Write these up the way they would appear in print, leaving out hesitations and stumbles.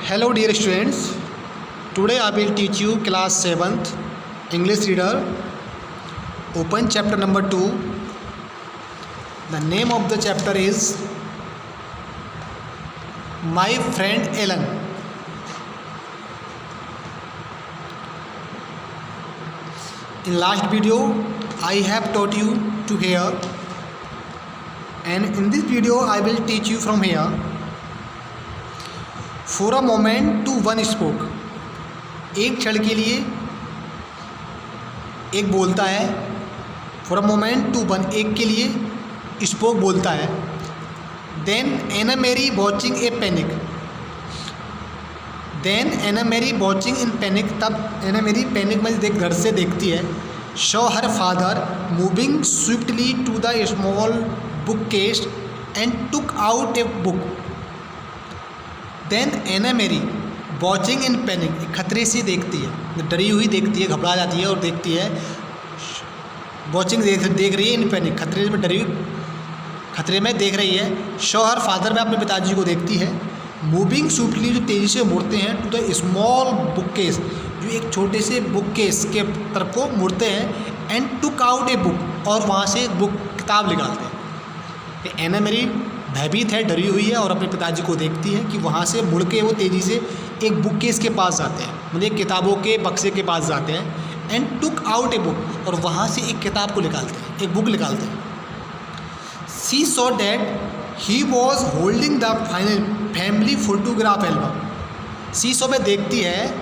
Hello dear students, today I will teach you class 7th English reader. Open chapter number 2. The name of the chapter is My Friend Ellen. In last video I have taught you to here, and in this video I will teach you from here. For a moment to one spoke. एक क्षण के लिए एक बोलता है. For a moment to one, एक के लिए spoke बोलता है. Then Anna Mary watching a panic. Then Anna Mary watching in panic. तब Anna Mary panic में देख घर से देखती है. Saw her father moving swiftly to the small bookcase and took out a book. Then Anna Mary watching in panic, खतरे से देखती है, डरी हुई देखती है, घबरा जाती है और देखती है. वॉचिंग देख रही है इन पैनिक, खतरे में डरी हुई, खतरे में देख रही है. शो हर फादर में अपने पिताजी को देखती है. मूविंग स्विफ्टली, जो तेज़ी से मुड़ते हैं. To the small book case, जो एक छोटे से बुक केस के तरफ को मुड़ते हैं. And took out a book, और वहाँ से एक बुक किताब निकालते हैं. एना मेरी भयभीत है, डरी हुई है और अपने पिताजी को देखती है कि वहाँ से मुड़ के वो तेज़ी से एक बुक केस के पास जाते हैं, मतलब किताबों के बक्से के पास जाते हैं. And took out a book, और वहाँ से एक किताब को निकालते हैं, एक बुक निकालते हैं. She saw that he was holding the family photograph album. She saw में देखती है,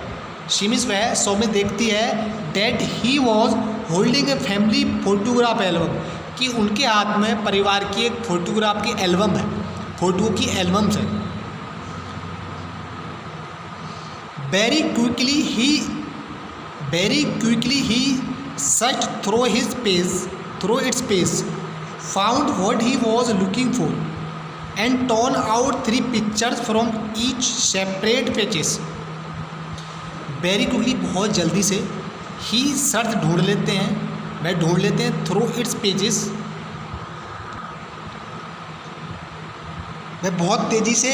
शी मीन्स वह, सॉ में देखती है. That he was holding a family photograph album, कि उनके हाथ में परिवार की एक फोटोग्राफ की एल्बम है, फोटो की एल्बम्स है. Very quickly he search through it's page, found what he was looking for, and turn out 3 pictures from each separate pages. Very quickly, बहुत जल्दी से. ही सर्च, ढूंढ लेते हैं, वह ढूंढ लेते हैं. थ्रू इट्स पेजेस, वह बहुत तेज़ी से.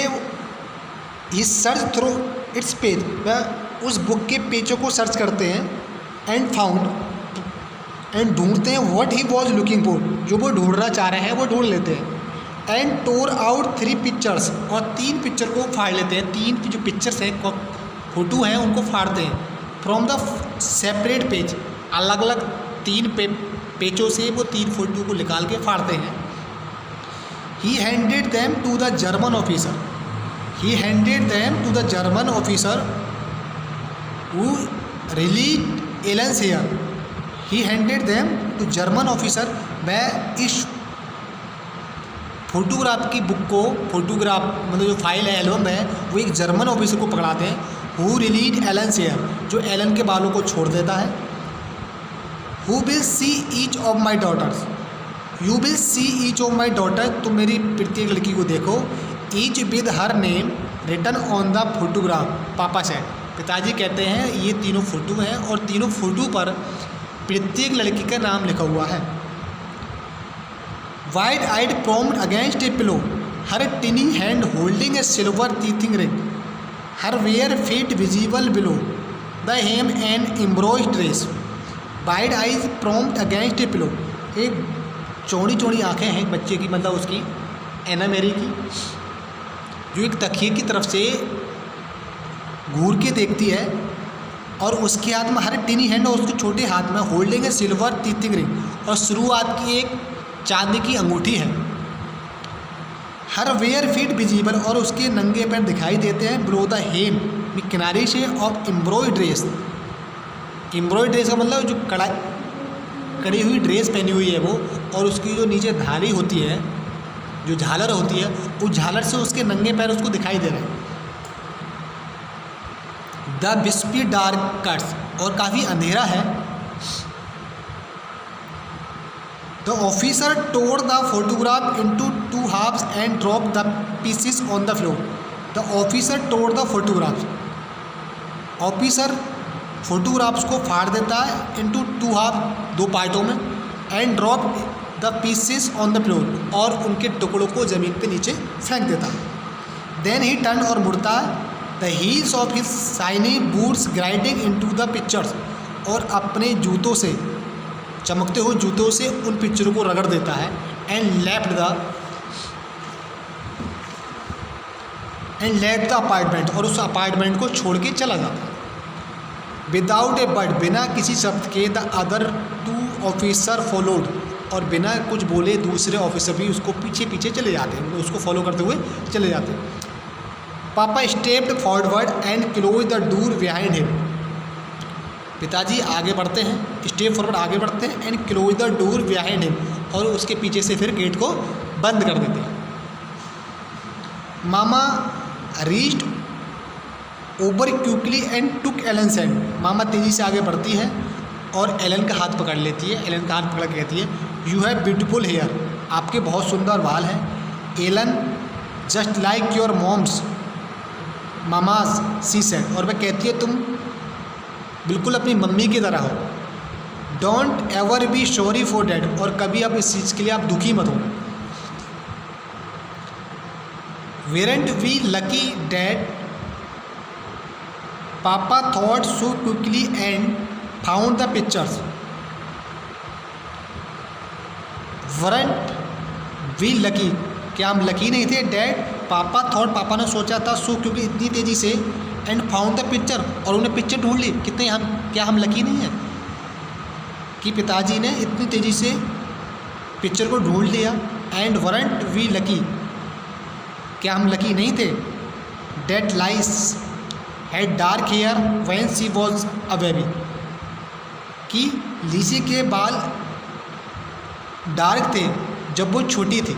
ही सर्च थ्रू इट्स पेज, वह उस बुक के पेजों को सर्च करते हैं. एंड फाउंड, एंड ढूंढते हैं. What he was looking for, जो वो ढूंढना चाह रहे हैं वो ढूंढ लेते हैं. एंड टोर आउट 3 पिक्चर्स, और 3 पिक्चर को फाड़ लेते हैं. 3 जो पिक्चर्स हैं, फोटो हैं, उनको फाड़ते हैं. फ्रॉम द सेपरेट पेज, अलग अलग 3 पेजों से वो 3 फोटो को निकाल के फाड़ते हैं. He handed them to the German officer. He handed them to the German officer who release Ellen's hair. He handed them to German officer, वह इस फोटोग्राफ की बुक को, फोटोग्राफ मतलब जो फाइल है, एल्बम है, वो एक जर्मन ऑफिसर को पकड़ाते हैं. हु रिलीज एलेंस हेयर, जो एलन के बालों को छोड़ देता है. Who will see each of my daughters? You will see each of my daughters, तुम मेरी प्रत्येक लड़की को देखो. Each with her name written on the photograph, पापा said. पिताजी कहते हैं ये तीनों फोटो हैं और तीनों फोटो पर प्रत्येक लड़की का नाम लिखा हुआ है. Wide eyed prompted against a pillow, her tiny hand holding a silver teething ring, her bare feet visible below the hem and embroidered dress. Wide eyes prompt against A pillow, एक चौड़ी चौड़ी आँखें हैं एक बच्चे की, मतलब उसकी, एना मेरी की, जो एक तकिए की तरफ से घूर के देखती है. और उसके हाथ में हर टिनी हैंड, और उसके छोटे हाथ में होल्डिंग है सिल्वर टीथिंग रिंग, और शुरुआत की एक चांदी की अंगूठी है. हर वेयर फीट विजिबल, और उसके नंगे पैर दिखाई देते हैं. ब्लो द हेम, किनारे से. ऑफ एम्ब्रॉयड ड्रेस, एम्ब्रॉयड ड्रेस का मतलब जो कड़ी हुई ड्रेस पहनी हुई है वो, और उसकी जो नीचे धारी होती है, जो झालर होती है, उस झालर से उसके नंगे पैर उसको दिखाई दे रहे हैं. द विस्पी डार्क कट्स, और काफ़ी अंधेरा है. The officer tore the photograph into 2 halves and drop the pieces on the floor. The officer tore the photograph, officer photographs को फाड़ देता है. इनटू 2 हाफ, 2 पार्टों में. And drop the pieces on the floor, और उनके टुकड़ों को ज़मीन पे नीचे फेंक देता है. देन ही टर्न, और मुड़ता है. The heels of his shiny boots grinding into the pictures, और अपने जूतों से, चमकते हुए जूतों से उन पिक्चरों को रगड़ देता है। एंड लेफ्ट द अपार्टमेंट, और उस अपार्टमेंट को छोड़ के चला जाता है। विदाउट ए वर्ड, बिना किसी शब्द के, द अदर 2 ऑफिसर फॉलोड, और बिना कुछ बोले दूसरे ऑफिसर भी उसको पीछे पीछे चले जाते हैं, उसको फॉलो करते हुए चले जाते हैं। पापा stepped forward and close the door behind him, पिताजी आगे बढ़ते हैं, स्टेप फॉरवर्ड आगे बढ़ते हैं, and close the door behind him, और उसके पीछे से फिर गेट को बंद कर देते हैं। Mama reached over quickly and took Alan's hand, mama तेज़ी से आगे बढ़ती है और एलन का हाथ पकड़ लेती है। एलन का हाथ पकड़ के कहती है, यू हैव ब्यूटीफुल हेयर, आपके बहुत सुंदर बाल हैं। Ellen, just like your mom's mama's she said, और वह कहती है तुम बिल्कुल अपनी मम्मी की तरह हो। Don't ever be sorry for that, और कभी अब इस चीज़ के लिए आप दुखी मत हो। Weren't we lucky that papa thought so quickly and found the pictures. Weren't we lucky, क्या हम लकी नहीं थे? डैड, पापा थॉट, पापा ने सोचा था, सो क्योंकि इतनी तेज़ी से, एंड फाउंड द पिक्चर, और उन्हें पिक्चर ढूंढ ली। कितने क्या हम लकी नहीं हैं कि पिताजी ने इतनी तेज़ी से पिक्चर को ढूंढ लिया। एंड वरंट वी लकी, क्या हम लकी नहीं थे? That Lies had dark hair when she was a baby, कि लीसी के बाल डार्क थे जब वो छोटी थी।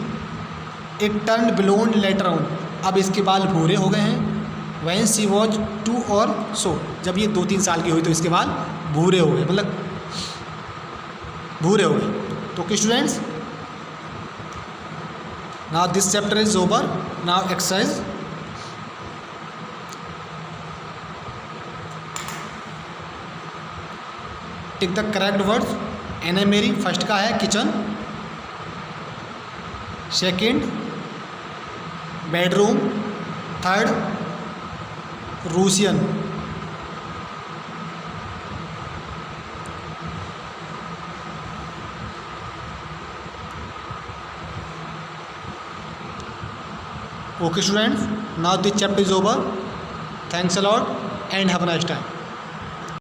It turn blonde later on, अब इसके बाल भूरे हो गए हैं। व्हेन शी वॉज 2 और सो, जब ये 2-3 साल की हुई तो इसके बाल भूरे हो गए, मतलब भूरे हो गए। तो students, now this chapter is over. Now exercise, tick the correct words. एन मेरी फर्स्ट का है kitchen, second bedroom, third Russian, okay students, now this chapter is over. Thanks a lot and have a nice time.